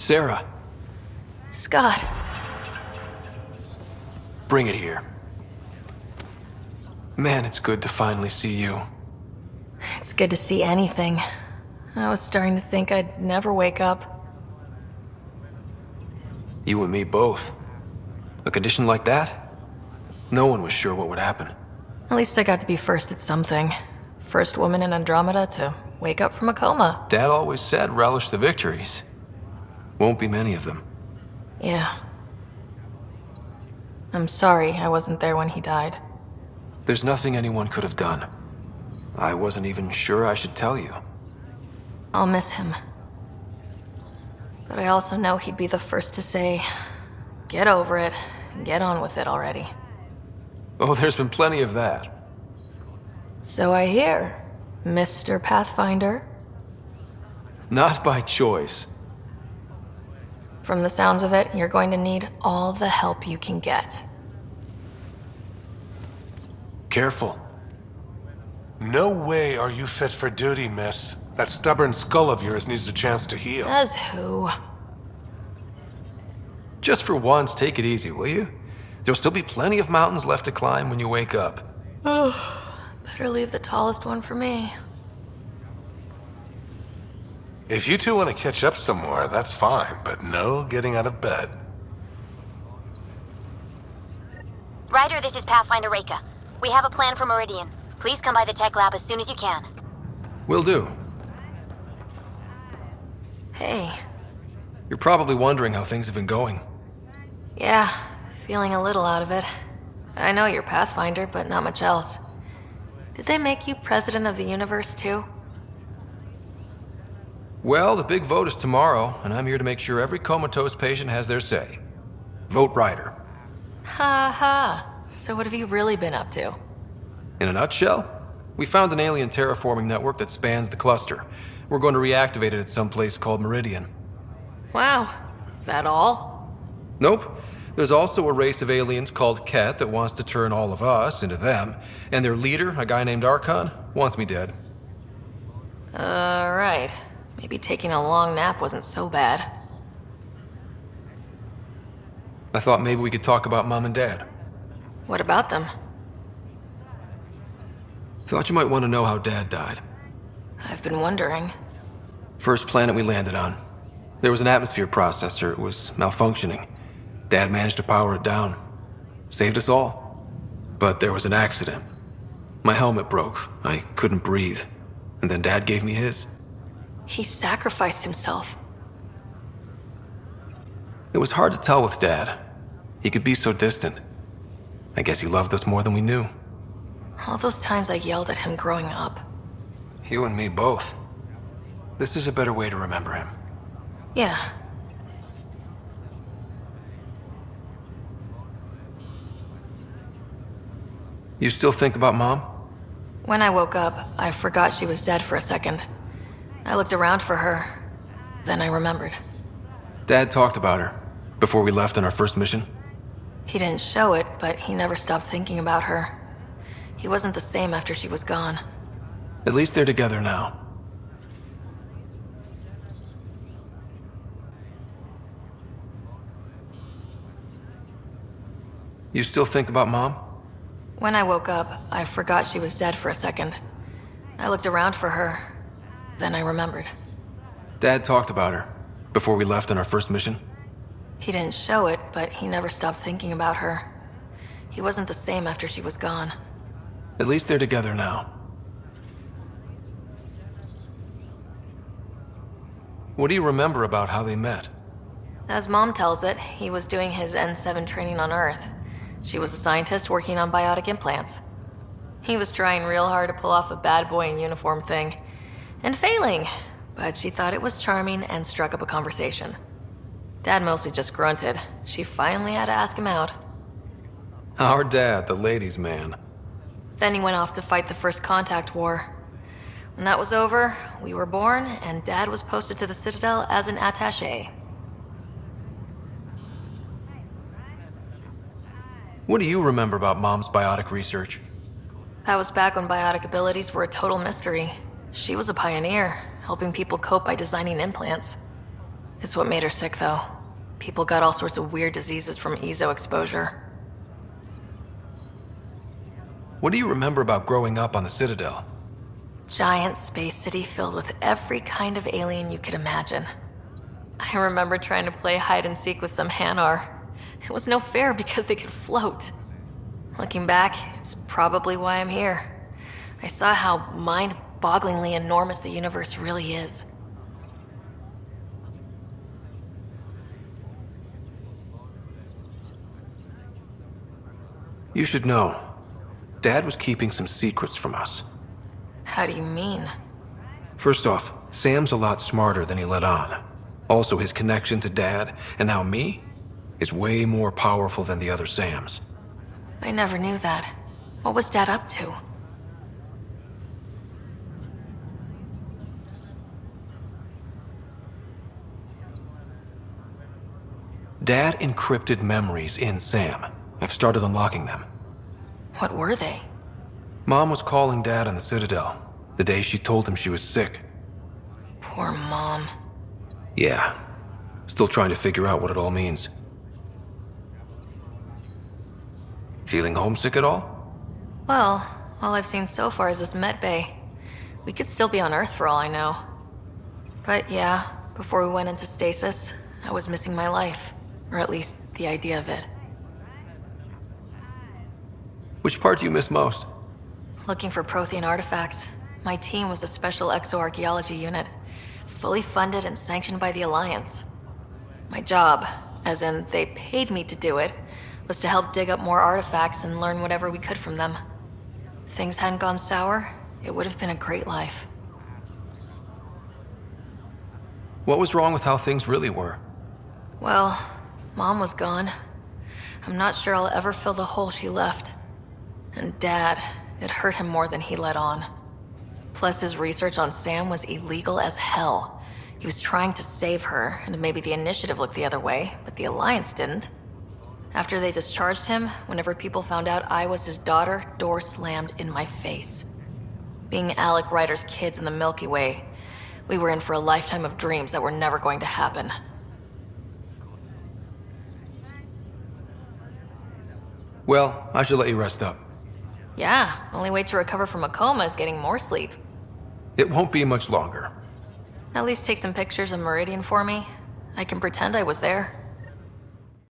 Sara, Scott. bring it here. Man, it's good to finally see you. It's good to see anything. I was starting to think I'd never wake up. You and me both. A condition like that? No one was sure what would happen. At least I got to be first at something. First woman in Andromeda to wake up from a coma. Dad always said relish the victories. Won't be many of them. Yeah. I'm sorry I wasn't there when he died. There's nothing anyone could have done. I wasn't even sure I should tell you. I'll miss him. But I also know he'd be the first to say, get over it, and get on with it already. Oh, there's been plenty of that. So I hear, Mr. Pathfinder. Not by choice. From the sounds of it, you're going to need all the help you can get. Careful. No way are you fit for duty, miss. That stubborn skull of yours needs a chance to heal. Says who? Just for once, take it easy, will you? There'll still be plenty of mountains left to climb when you wake up. Oh, better leave the tallest one for me. If you two want to catch up some more, that's fine, but no getting out of bed. Ryder, this is Pathfinder Reika. We have a plan for Meridian. Please come by the tech lab as soon as you can. Will do. Hey. You're probably wondering how things have been going. Yeah, feeling a little out of it. I know you're Pathfinder, but not much else. Did they make you president of the universe too? Well, the big vote is tomorrow, and I'm here to make sure every comatose patient has their say. Vote Ryder. Ha ha. So what have you really been up to? In a nutshell, we found an alien terraforming network that spans the cluster. We're going to reactivate it at some place called Meridian. Wow. That all? Nope. There's also a race of aliens called Ket that wants to turn all of us into them, and their leader, a guy named Archon, wants me dead. Right. Maybe taking a long nap wasn't so bad. I thought maybe we could talk about Mom and Dad. What about them? Thought you might want to know how Dad died. I've been wondering. First planet we landed on. There was an atmosphere processor. It was malfunctioning. Dad managed to power it down. Saved us all. But there was an accident. My helmet broke. I couldn't breathe. And then Dad gave me his. He sacrificed himself. It was hard to tell with Dad. He could be so distant. I guess he loved us more than we knew. All those times I yelled at him growing up. You and me both. This is a better way to remember him. Yeah. You still think about Mom? When I woke up, I forgot she was dead for a second. I looked around for her. Then I remembered. Dad talked about her before we left on our first mission. He didn't show it, but he never stopped thinking about her. He wasn't the same after she was gone. At least they're together now. You still think about Mom? When I woke up, I forgot she was dead for a second. I looked around for her. Then I remembered. Dad talked about her before we left on our first mission. He didn't show it, but he never stopped thinking about her. He wasn't the same after she was gone. At least they're together now. What do you remember about how they met? As Mom tells it, he was doing his N7 training on Earth. She was a scientist working on biotic implants. He was trying real hard to pull off a bad boy in uniform thing, and failing, but she thought it was charming and struck up a conversation. Dad mostly just grunted. She finally had to ask him out. Our dad, the ladies' man. Then he went off to fight the First Contact War. When that was over, we were born, and Dad was posted to the Citadel as an attaché. What do you remember about Mom's biotic research? That was back when biotic abilities were a total mystery. She was a pioneer, helping people cope by designing implants. It's what made her sick, though. People got all sorts of weird diseases from EZO exposure. What do you remember about growing up on the Citadel? Giant space city filled with every kind of alien you could imagine. I remember trying to play hide and seek with some Hanar. It was no fair because they could float. Looking back, it's probably why I'm here. I saw how mind-bogglingly enormous the universe really is. You should know. Dad was keeping some secrets from us. How do you mean? First off, Sam's a lot smarter than he let on. Also, his connection to Dad, and now me, is way more powerful than the other Sams. I never knew that. What was Dad up to? Dad encrypted memories in Sam. I've started unlocking them. What were they? Mom was calling Dad on the Citadel, the day she told him she was sick. Poor Mom. Yeah. Still trying to figure out what it all means. Feeling homesick at all? Well, all I've seen so far is this med bay. We could still be on Earth for all I know. But yeah, before we went into stasis, I was missing my life. Or at least the idea of it. Which part do you miss most? Looking for Prothean artifacts. My team was a special exoarchaeology unit, fully funded and sanctioned by the Alliance. My job, as in they paid me to do it, was to help dig up more artifacts and learn whatever we could from them. If things hadn't gone sour, it would have been a great life. What was wrong with how things really were? Well, Mom was gone. I'm not sure I'll ever fill the hole she left. And Dad, it hurt him more than he let on. Plus, his research on Sam was illegal as hell. He was trying to save her, and maybe the Initiative looked the other way, but the Alliance didn't. After they discharged him, whenever people found out I was his daughter, doors slammed in my face. Being Alec Ryder's kids in the Milky Way, we were in for a lifetime of dreams that were never going to happen. Well, I should let you rest up. Yeah, only way to recover from a coma is getting more sleep. It won't be much longer. At least take some pictures of Meridian for me. I can pretend I was there.